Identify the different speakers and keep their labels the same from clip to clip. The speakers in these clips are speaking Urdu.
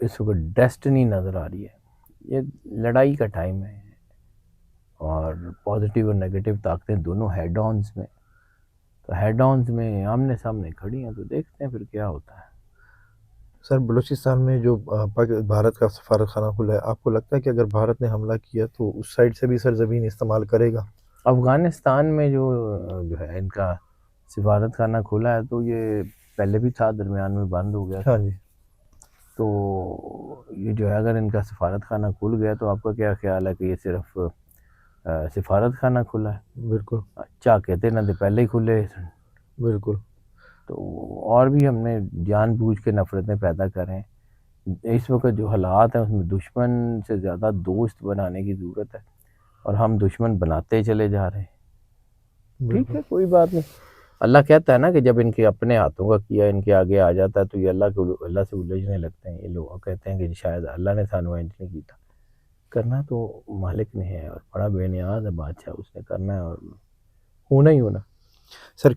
Speaker 1: اس وقت ڈیسٹنی نظر آ رہی ہے. یہ لڑائی کا ٹائم ہے اور پازیٹیو اور نگیٹو طاقتیں دونوں ہیڈ آنز میں. تو ہیڈ آنز میں آمنے سامنے کھڑی ہیں, تو دیکھتے ہیں پھر کیا ہوتا ہے.
Speaker 2: سر بلوچستان میں جو بھارت کا سفارت خانہ کھلا ہے, آپ کو لگتا ہے کہ اگر بھارت نے حملہ کیا تو اس سائڈ سے بھی سرزمین استعمال کرے گا؟
Speaker 1: افغانستان میں جو ہے ان کا سفارت خانہ کھلا ہے, تو یہ پہلے بھی تھا, درمیان میں بند ہو گیا تھا.
Speaker 2: ہاں جی.
Speaker 1: تو یہ جو ہے اگر ان کا سفارت خانہ کھل گیا تو آپ کا کیا خیال ہے کہ یہ صرف سفارت خانہ کھلا ہے؟
Speaker 2: بالکل
Speaker 1: چاہ کہتے نہ تھے پہلے ہی کھلے.
Speaker 2: بالکل.
Speaker 1: تو اور بھی ہم نے جان بوجھ کے نفرتیں پیدا کریں. اس وقت جو حالات ہیں اس میں دشمن سے زیادہ دوست بنانے کی ضرورت ہے, اور ہم دشمن بناتے چلے جا رہے ہیں. ٹھیک ہے, کوئی بات نہیں. اللہ کہتا ہے نا کہ جب ان کے اپنے ہاتھوں کا کیا ان کے آگے آ جاتا ہے تو یہ اللہ سے الجھنے لگتے ہیں. یہ لوگ کہتے ہیں کہ شاید اللہ نے سانو انج نہیں کیتا. کرنا تو مالک نے ہے, اور بڑا بے نیاز ہے بادشاہ, اس نے کرنا ہے اور ہونا ہی ہونا.
Speaker 2: سر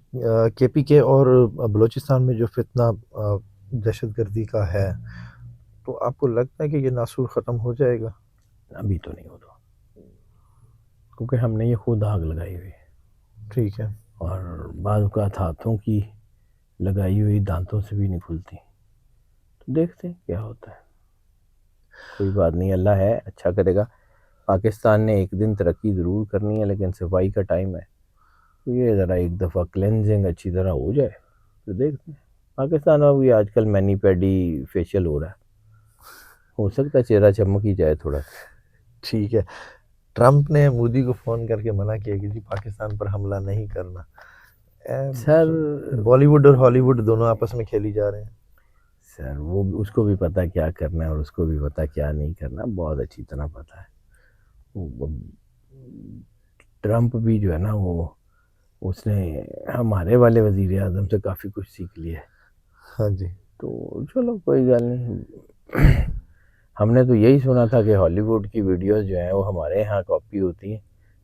Speaker 2: کے پی کے اور بلوچستان میں جو فتنہ دہشت گردی کا ہے, تو آپ کو لگتا ہے کہ یہ ناسور ختم ہو جائے گا؟
Speaker 1: ابھی تو نہیں ہوتا, کیونکہ ہم نے یہ خود آگ لگائی ہوئی ہے.
Speaker 2: ٹھیک ہے.
Speaker 1: اور بعض اوقات ہاتھوں کی لگائی ہوئی دانتوں سے بھی نہیں کھلتی. تو دیکھتے ہیں کیا ہوتا ہے. کوئی بات نہیں, اللہ ہے, اچھا کرے گا. پاکستان نے ایک دن ترقی ضرور کرنی ہے, لیکن صفائی کا ٹائم ہے. تو یہ ذرا ایک دفعہ کلینزنگ اچھی طرح ہو جائے تو دیکھتے ہیں. پاکستان میں بھی آج کل مینی پیڈی فیشیل ہو رہا ہے, ہو سکتا ہے چہرہ چمک ہی جائے تھوڑا سا.
Speaker 2: ٹھیک ہے. ٹرمپ نے مودی کو فون کر کے منع کیا کہ جی پاکستان پر حملہ نہیں کرنا.
Speaker 1: سر
Speaker 2: بالی ووڈ اور ہالی ووڈ دونوں آپس میں کھیلی جا رہے ہیں.
Speaker 1: سر وہ اس کو بھی پتہ کیا کرنا ہے اور اس کو بھی پتہ کیا نہیں کرنا, بہت اچھی طرح پتہ ہے. ٹرمپ بھی جو ہے نا وہ اس نے ہمارے والے وزیر اعظم سے کافی کچھ سیکھ لیا ہے.
Speaker 2: ہاں جی.
Speaker 1: تو چلو کوئی گل نہیں. ہم نے تو یہی سنا تھا کہ ہالی ووڈ کی ویڈیوز جو ہیں وہ ہمارے یہاں کاپی ہوتی ہیں,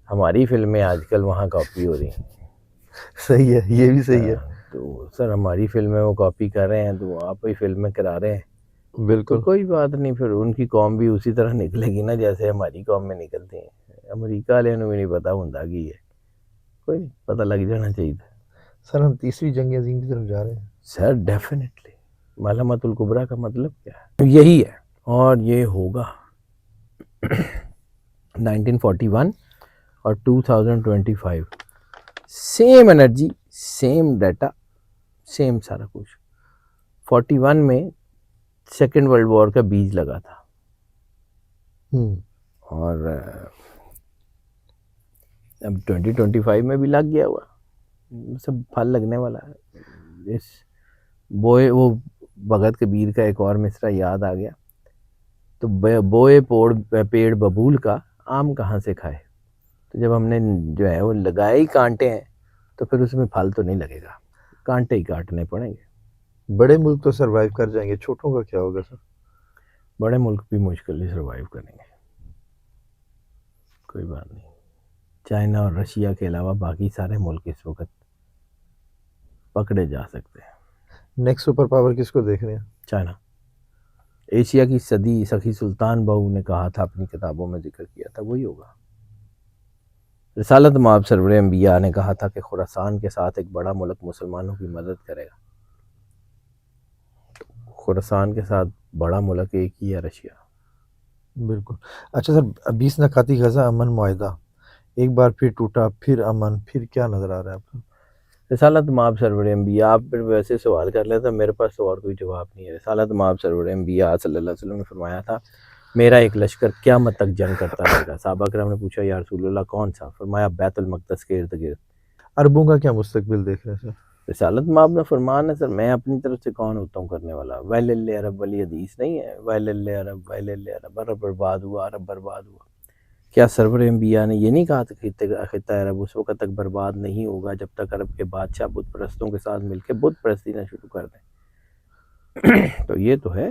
Speaker 1: ہماری فلمیں آج کل وہاں کاپی ہو رہی ہیں.
Speaker 2: صحیح ہے, یہ بھی صحیح ہے.
Speaker 1: تو سر ہماری فلمیں وہ کاپی کر رہے ہیں تو آپ ہی فلمیں کرا رہے ہیں. تو
Speaker 2: بالکل.
Speaker 1: کوئی بات نہیں, پھر ان کی قوم بھی اسی طرح نکلے گی نا جیسے ہماری قوم میں نکلتی ہیں. امریکہ والے بھی نہیں پتا ہوندا کی ہے, کوئی نہیں, پتہ لگ جانا چاہیے.
Speaker 2: سر ہم تیسری جنگ عظیم کی طرف جا رہے ہیں.
Speaker 1: سر ڈیفینیٹلی. ملحمۃ الکبریٰ کا مطلب کیا ہے؟ یہی ہے, اور یہ ہوگا 1941 اور 2025. Same energy, same data, same سارا کچھ. 41 میں سیکنڈ ورلڈ وار کا بیج لگا تھا, اور اب 2025 میں بھی لگ گیا ہوا, سب پھل لگنے والا ہے. اس بوئے وہ بھگت کبیر کا ایک اور مصرع یاد آ گیا, تو بوئے پیڑ ببول کا آم کہاں سے کھائے. تو جب ہم نے جو ہے وہ لگائے ہی کانٹے ہیں تو پھر اس میں پھل تو نہیں لگے گا, کانٹے ہی کاٹنے پڑیں گے.
Speaker 2: بڑے ملک تو سروائیو کر جائیں گے, چھوٹوں کا کیا ہوگا سر؟
Speaker 1: بڑے ملک بھی مشکل ہی سروائیو کریں گے. کوئی بات نہیں, چائنا اور رشیا کے علاوہ باقی سارے ملک اس وقت پکڑے جا سکتے ہیں.
Speaker 2: نیکسٹ سپر پاور کس کو دیکھ رہے ہیں؟
Speaker 1: چائنا. ایشیا کی صدی سخی سلطان بہو نے کہا تھا, اپنی کتابوں میں ذکر کیا تھا, وہی ہوگا. رسالت مآب سرور انبیاء نے کہا تھا کہ خراسان کے ساتھ ایک بڑا ملک مسلمانوں کی مدد کرے گا. خراسان کے ساتھ بڑا ملک ایک ہی ہے, رشیا.
Speaker 2: بالکل. اچھا سر, 20 نکاتی غزہ امن معاہدہ ایک بار پھر ٹوٹا, پھر امن, پھر کیا نظر آ رہا ہے آپ کو؟
Speaker 1: رسالت مآب سرور انبیاء, آپ پھر ویسے سوال کر لیتا, میرے پاس تو اور کوئی جواب نہیں ہے. رسالت مآب سرور انبیاء صلی اللہ علیہ وسلم نے فرمایا تھا, میرا ایک لشکر قیامت تک جنگ کرتا رہے گا. صحابہ کرام نے پوچھا یا رسول اللہ کون سا؟ فرمایا بیت المقدس کے ارد گرد.
Speaker 2: عربوں کا کیا مستقبل دیکھ رہے ہیں سر؟
Speaker 1: رسالت مآب نے فرمان ہے سر, میں اپنی طرف سے کون ہوتا ہوں کرنے والا. ویل عرب والی حدیث نہیں ہے, ویل عرب, ویل عرب, عرب برباد ہوا, عرب برباد ہوا. کیا سرور انبیاء نے یہ نہیں کہا تھا خطہ عرب اس وقت تک برباد نہیں ہوگا جب تک عرب کے بادشاہ بت پرستوں کے ساتھ مل کے بت پرستی نہ شروع کر دیں؟ تو یہ تو ہے.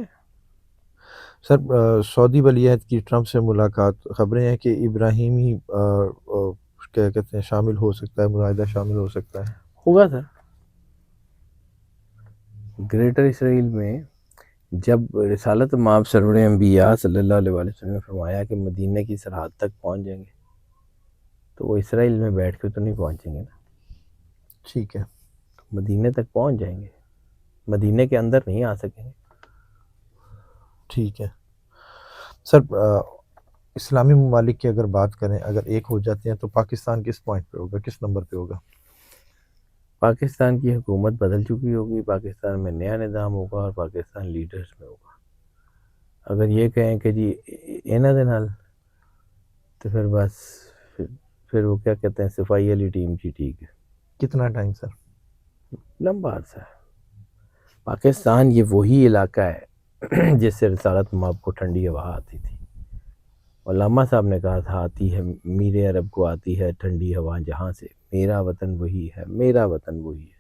Speaker 2: سر سعودی ولیعہد کی ٹرمپ سے ملاقات, خبریں ہیں کہ ابراہیمی کیا کہتے ہیں شامل ہو سکتا ہے, معاہدہ شامل ہو سکتا ہے.
Speaker 1: ہوگا سر. گریٹر اسرائیل میں جب رسالت مآب سرور انبیاء صلی اللہ علیہ وسلم نے فرمایا کہ مدینہ کی سرحد تک پہنچ جائیں گے تو وہ اسرائیل میں بیٹھ کے تو نہیں پہنچیں گے نا،
Speaker 2: ٹھیک ہے
Speaker 1: مدینہ تک پہنچ جائیں گے، مدینہ کے اندر نہیں آ سکیں گے۔
Speaker 2: ٹھیک ہے سر، اسلامی ممالک کی اگر بات کریں، اگر ایک ہو جاتے ہیں تو پاکستان کس پوائنٹ پہ ہوگا، کس نمبر پہ ہوگا؟
Speaker 1: پاکستان کی حکومت بدل چکی ہوگی، پاکستان میں نیا نظام ہوگا اور پاکستان لیڈرز میں ہوگا۔ اگر یہ کہیں کہ جی انہاں دے نال تو پھر بس پھر وہ کیا کہتے ہیں صفائی والی ٹیم کی ٹھیک ہے،
Speaker 2: کتنا ٹائم سر؟
Speaker 1: لمبا عرصہ ہے۔ پاکستان یہ وہی علاقہ ہے جس سے رسالت مآب کو ٹھنڈی ہوا آتی تھی۔ علامہ صاحب نے کہا تھا آتی ہے میرے عرب کو آتی ہے ٹھنڈی ہوا جہاں سے، میرا وطن وہی ہے، میرا وطن وہی ہے۔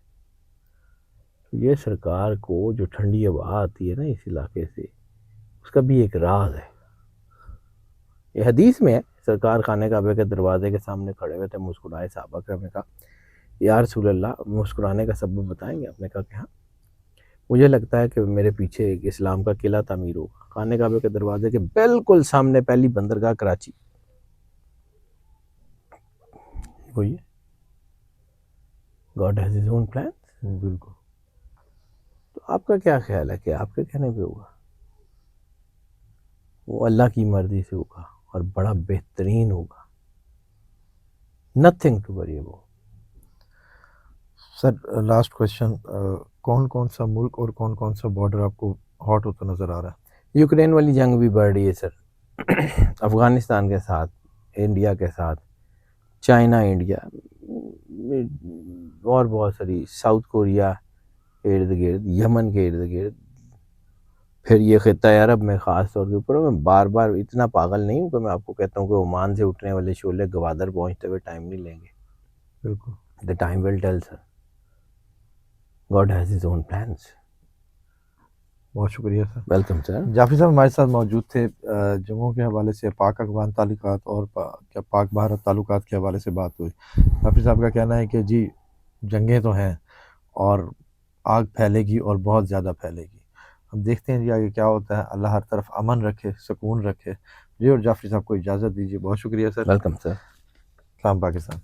Speaker 1: تو یہ سرکار کو جو ٹھنڈی ہوا آتی ہے نا اس علاقے سے، اس کا بھی ایک راز ہے۔ یہ حدیث میں ہے، سرکار خانہ کعبہ کے دروازے کے سامنے کھڑے ہوئے تھے، مسکرائے، صحابہ کرام نے کہا یا رسول اللہ مسکرانے کا سبب بتائیں گے؟ آپ نے کہا کہ ہاں، مجھے لگتا ہے کہ میرے پیچھے ایک اسلام کا قلعہ تعمیر ہوگا، خانہ کعبہ کے دروازے کے بالکل سامنے پہلی بندرگاہ کراچی، وہی ہے God has his own plan.
Speaker 2: بالکل
Speaker 1: تو آپ کا کیا خیال ہے کہ آپ کے کہنے پہ ہوگا؟ وہ اللہ کی مرضی سے ہوگا اور بڑا بہترین ہوگا، nothing to worry about.
Speaker 2: Sir last question, کون کون سا ملک اور کون کون سا بارڈر آپ کو ہاٹ ہوتا نظر آ رہا ہے؟
Speaker 1: یوکرین والی جنگ بھی بڑھ رہی ہے سر، افغانستان کے ساتھ، انڈیا کے ساتھ، چائنا، انڈیا اور بہت ساری، ساؤتھ کوریا کے ارد گرد، یمن کے ارد گرد، پھر یہ خطہ عرب میں خاص طور کے اوپر۔ میں بار بار اتنا پاگل نہیں ہوں کہ میں آپ کو کہتا ہوں کہ عمان سے اٹھنے والے شعلے گوادر پہنچتے ہوئے ٹائم نہیں لیں گے۔
Speaker 2: بالکل،
Speaker 1: the time will tell sir, God has his own plans.
Speaker 2: بہت شکریہ سر۔
Speaker 1: Welcome sir.
Speaker 2: جعفری صاحب ہمارے ساتھ موجود تھے، جموں کے حوالے سے پاک افغان تعلقات اور کیا پاک بھارت تعلقات کے حوالے سے بات ہوئی۔ جعفری صاحب کا کہنا ہے کہ جی جنگیں تو ہیں اور آگ پھیلے گی اور بہت زیادہ پھیلے گی، ہم دیکھتے ہیں جی آگے کیا ہوتا ہے۔ اللہ ہر طرف امن رکھے، سکون رکھے۔ جی اور جعفری صاحب کو اجازت دیجیے، بہت شکریہ سر۔
Speaker 1: Welcome sir.
Speaker 2: سلام پاکستان۔